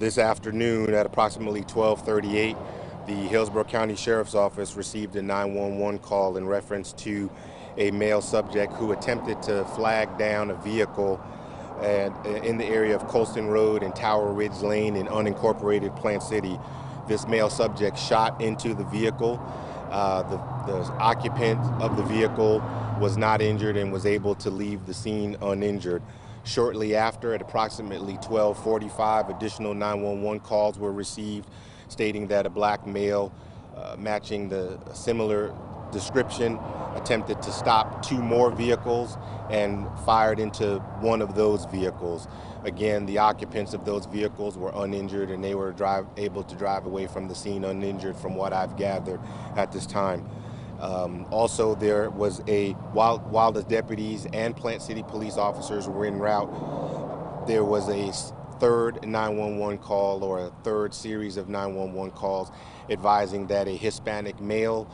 This afternoon at approximately 12:38, the Hillsborough County Sheriff's Office received a 911 call in reference to a male subject who attempted to flag down a vehicle in the area of Colston Road and Tower Ridge Lane in unincorporated Plant City. This male subject shot into the vehicle. The occupant of the vehicle was not injured and was able to leave the scene uninjured. Shortly after, at approximately 12:45, additional 911 calls were received stating that a black male matching the similar description attempted to stop two more vehicles and fired into one of those vehicles. Again, the occupants of those vehicles were uninjured and they were able to drive away from the scene uninjured from what I've gathered at this time. Also, there was while the deputies and Plant City police officers were en route, there was a third 911 call, or a third series of 911 calls, advising that a Hispanic male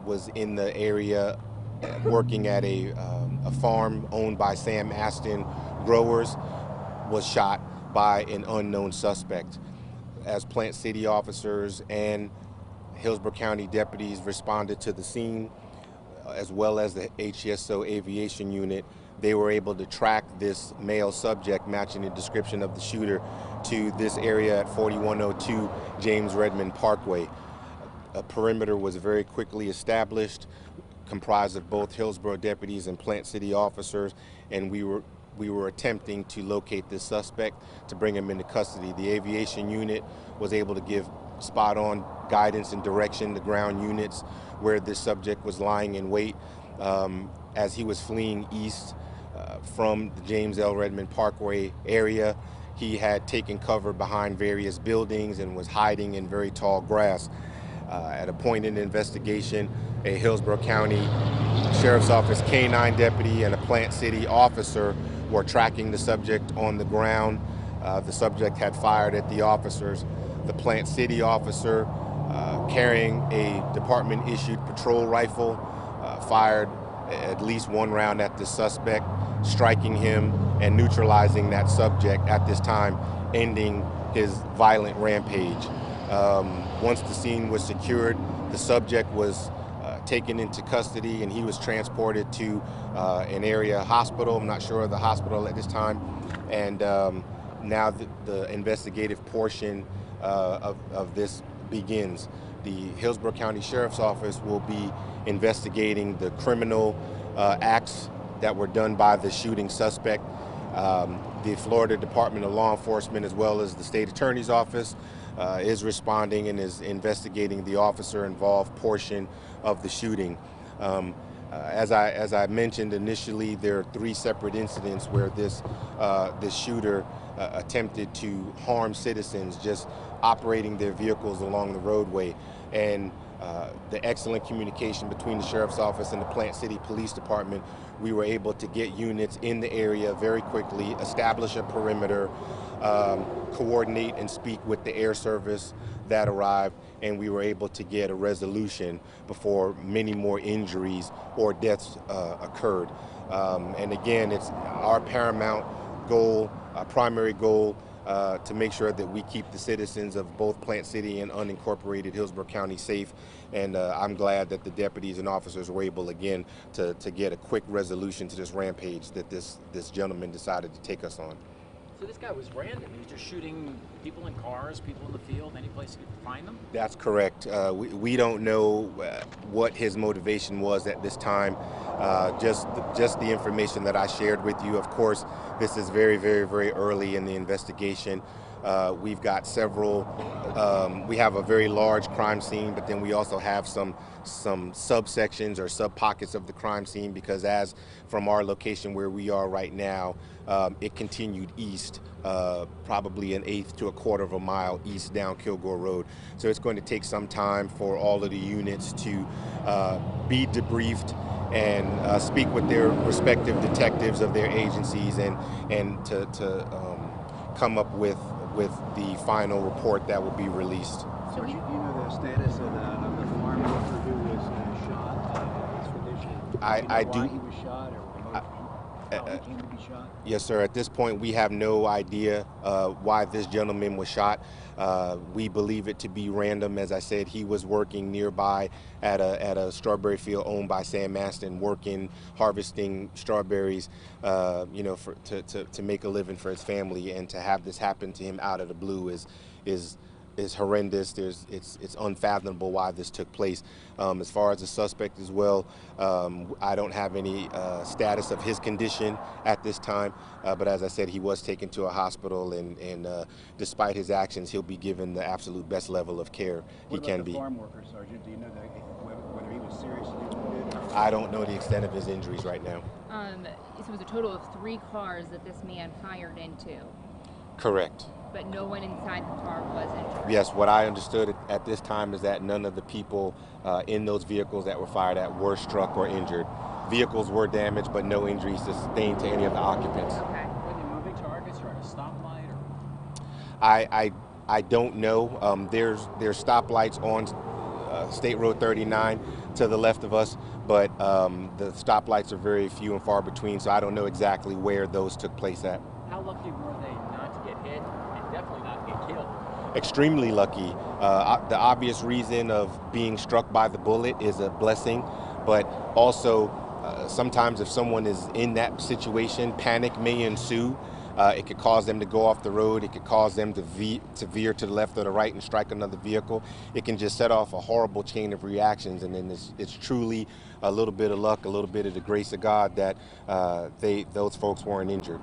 was in the area working at a farm owned by Sam Aston Growers, was shot by an unknown suspect. As Plant City officers and Hillsborough County deputies responded to the scene, as well as the HSO Aviation Unit, they were able to track this male subject matching the description of the shooter to this area at 4102 James Redmond Parkway. A perimeter was very quickly established, comprised of both Hillsborough deputies and Plant City officers, and we were attempting to locate this suspect to bring him into custody. The aviation unit was able to give spot-on guidance and direction to ground units where this subject was lying in wait as he was fleeing east from the James L. Redmond Parkway area. He had taken cover behind various buildings and was hiding in very tall grass. At a point in the investigation, a Hillsborough County Sheriff's Office K-9 deputy and a Plant City officer were tracking the subject on the ground. The subject had fired at the officers. The Plant City officer, carrying a department-issued patrol rifle, fired at least one round at the suspect, striking him and neutralizing that subject at this time, ending his violent rampage. Once the scene was secured, the subject was taken into custody and he was transported to an area hospital. I'm not sure of the hospital at this time. And now the investigative portion of this begins. The Hillsborough County Sheriff's Office will be investigating the criminal acts that were done by the shooting suspect. The Florida Department of Law Enforcement, as well as the State Attorney's Office, is responding and is investigating the officer-involved portion of the shooting. As I mentioned initially, there are three separate incidents where this shooter attempted to harm citizens just operating their vehicles along the roadway. And the excellent communication between the Sheriff's Office and the Plant City Police Department, we were able to get units in the area very quickly, establish a perimeter, coordinate and speak with the air service that arrived, and we were able to get a resolution before many more injuries or deaths occurred. And again, it's our paramount goal, our primary goal, to make sure that we keep the citizens of both Plant City and unincorporated Hillsborough County safe. And I'm glad that the deputies and officers were able again to get a quick resolution to this rampage that this gentleman decided to take us on. So this guy was random. He was just shooting people in cars, people in the field, any place he could find them? That's correct. We don't know what his motivation was at this time. Just the information that I shared with you. Of course, this is very, very, very early in the investigation. We've got several, we have a very large crime scene, but then we also have some subsections or sub-pockets of the crime scene, because as from our location where we are right now, it continued east, probably an eighth to a quarter of a mile east down Kilgore Road. So it's going to take some time for all of the units to be debriefed and speak with their respective detectives of their agencies and to come up with the final report that will be released. So do you know the status of the farm worker who was shot? I do. Why he was shot, or how he came to be shot? Yes, sir. At this point, we have no idea why this gentleman was shot. We believe it to be random. As I said, he was working nearby at a strawberry field owned by Sam Maston, working, harvesting strawberries, to make a living for his family. And to have this happen to him out of the blue is horrendous. It's unfathomable why this took place. As far as the suspect as well, I don't have any status of his condition at this time, but as I said, he was taken to a hospital, and despite his actions, he'll be given the absolute best level of care he can be. What about the farm worker, Sergeant? Do you know whether he was seriously wounded? I don't know the extent of his injuries right now. So it was a total of 3 cars that this man fired into, Correct. but no one inside the car was injured. Yes, what I understood at this time is that none of the people in those vehicles that were fired at were struck or injured. Vehicles were damaged, but no injuries sustained to any of the occupants. Okay. Were they moving targets or at a stoplight? I don't know. There's stoplights on State Road 39 to the left of us, but the stoplights are very few and far between, so I don't know exactly where those took place at. How lucky were they not to get hit and definitely not get killed? Extremely lucky. The obvious reason of being struck by the bullet is a blessing, but also sometimes if someone is in that situation, panic may ensue. It could cause them to go off the road. It could cause them to veer to the left or the right and strike another vehicle. It can just set off a horrible chain of reactions, and then it's truly a little bit of luck, a little bit of the grace of God that those folks weren't injured.